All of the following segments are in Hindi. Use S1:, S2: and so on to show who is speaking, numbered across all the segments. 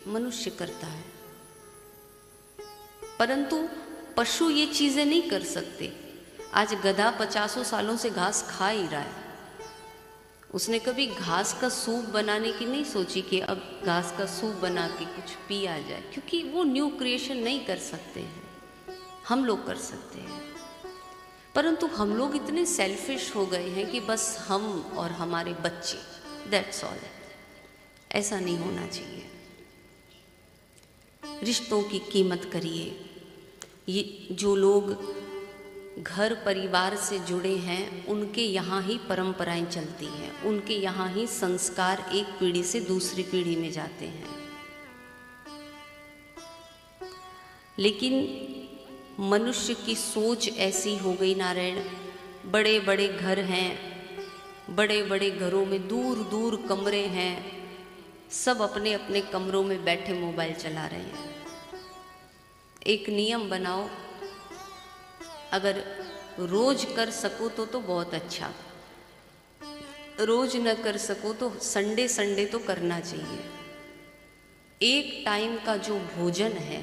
S1: मनुष्य करता है, परंतु पशु ये चीजें नहीं कर सकते। आज गधा 50 सालों से घास खा ही रहा है, उसने कभी घास का सूप बनाने की नहीं सोची कि अब घास का सूप बना के कुछ पिया जाए, क्योंकि वो न्यू क्रिएशन नहीं कर सकते हैं, हम लोग कर सकते हैं। परंतु हम लोग इतने सेल्फिश हो गए हैं कि बस हम और हमारे बच्चे, दैट्स ऑल। ऐसा नहीं होना चाहिए। रिश्तों की कीमत करिए। ये जो लोग घर परिवार से जुड़े हैं उनके यहाँ ही परंपराएं चलती हैं, उनके यहाँ ही संस्कार एक पीढ़ी से दूसरी पीढ़ी में जाते हैं। लेकिन मनुष्य की सोच ऐसी हो गई नारायण, बड़े बड़े घर हैं, बड़े बड़े घरों में दूर दूर कमरे हैं, सब अपने अपने कमरों में बैठे मोबाइल चला रहे हैं। एक नियम बनाओ, अगर रोज कर सको तो बहुत अच्छा, रोज न कर सको तो संडे संडे तो करना चाहिए। एक टाइम का जो भोजन है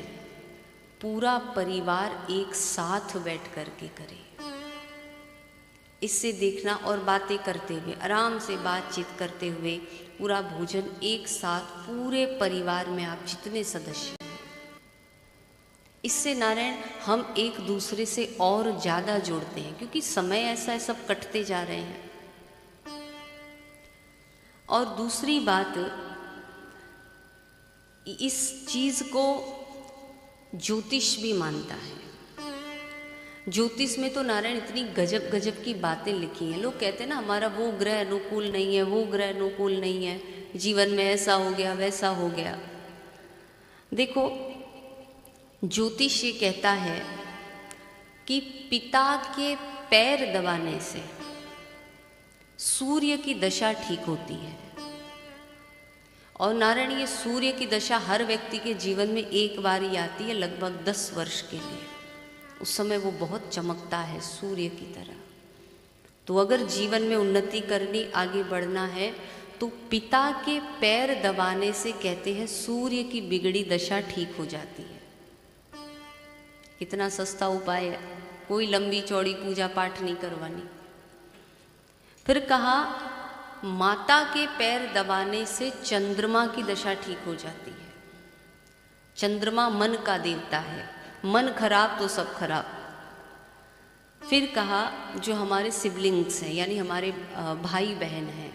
S1: पूरा परिवार एक साथ बैठ कर के करे। इससे देखना, और बातें करते हुए, आराम से बातचीत करते हुए पूरा भोजन एक साथ पूरे परिवार में आप जितने सदस्य, इससे नारायण हम एक दूसरे से और ज़्यादा जुड़ते हैं, क्योंकि समय ऐसा है सब कटते जा रहे हैं। और दूसरी बात, इस चीज़ को ज्योतिष भी मानता है। ज्योतिष में तो नारायण इतनी गजब गजब की बातें लिखी हैं। लोग कहते हैं ना हमारा वो ग्रह अनुकूल नहीं है, वो ग्रह अनुकूल नहीं है, जीवन में ऐसा हो गया वैसा हो गया। देखो, ज्योतिष ये कहता है कि पिता के पैर दबाने से सूर्य की दशा ठीक होती है। और नारायण, ये सूर्य की दशा हर व्यक्ति के जीवन में एक बार ही आती है, लगभग 10 वर्ष के लिए। उस समय वो बहुत चमकता है सूर्य की तरह। तो अगर जीवन में उन्नति करनी, आगे बढ़ना है, तो पिता के पैर दबाने से कहते हैं सूर्य की बिगड़ी दशा ठीक हो जाती है। कितना सस्ता उपाय है, कोई लंबी चौड़ी पूजा पाठ नहीं करवानी। फिर कहा माता के पैर दबाने से चंद्रमा की दशा ठीक हो जाती है। चंद्रमा मन का देवता है, मन खराब तो सब खराब। फिर कहा जो हमारे सिबलिंग्स हैं, यानी हमारे भाई बहन हैं,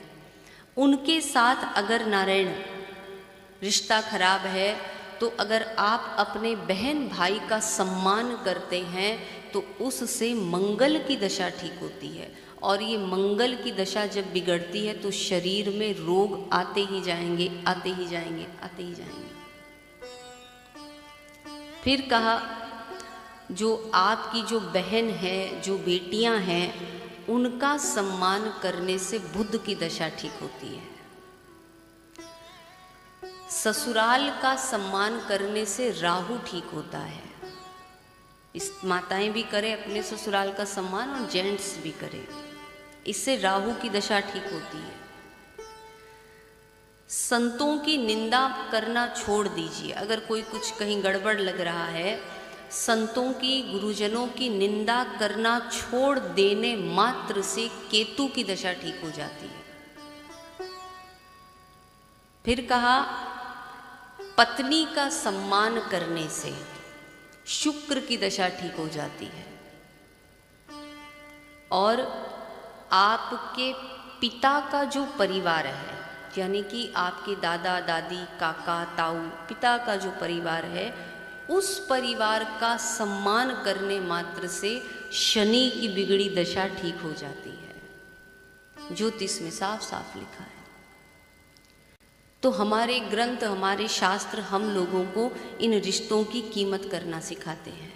S1: उनके साथ अगर नारायण रिश्ता खराब है, तो अगर आप अपने बहन भाई का सम्मान करते हैं तो उससे मंगल की दशा ठीक होती है। और ये मंगल की दशा जब बिगड़ती है तो शरीर में रोग आते ही जाएंगे, आते ही जाएंगे, आते ही जाएंगे। फिर कहा जो आपकी जो बहन है, जो बेटियां हैं, उनका सम्मान करने से बुध की दशा ठीक होती है। ससुराल का सम्मान करने से राहु ठीक होता है। इस माताएं भी करें अपने ससुराल का सम्मान, और जेंट्स भी करें, इससे राहु की दशा ठीक होती है। संतों की निंदा करना छोड़ दीजिए। अगर कोई कुछ कहीं गड़बड़ लग रहा है, संतों की, गुरुजनों की निंदा करना छोड़ देने मात्र से केतु की दशा ठीक हो जाती है। फिर कहा पत्नी का सम्मान करने से शुक्र की दशा ठीक हो जाती है। और आपके पिता का जो परिवार है, यानी कि आपके दादा दादी, काका, ताऊ, पिता का जो परिवार है, उस परिवार का सम्मान करने मात्र से शनि की बिगड़ी दशा ठीक हो जाती है। ज्योतिष में साफ साफ लिखा है। तो हमारे ग्रंथ, हमारे शास्त्र हम लोगों को इन रिश्तों की कीमत करना सिखाते हैं।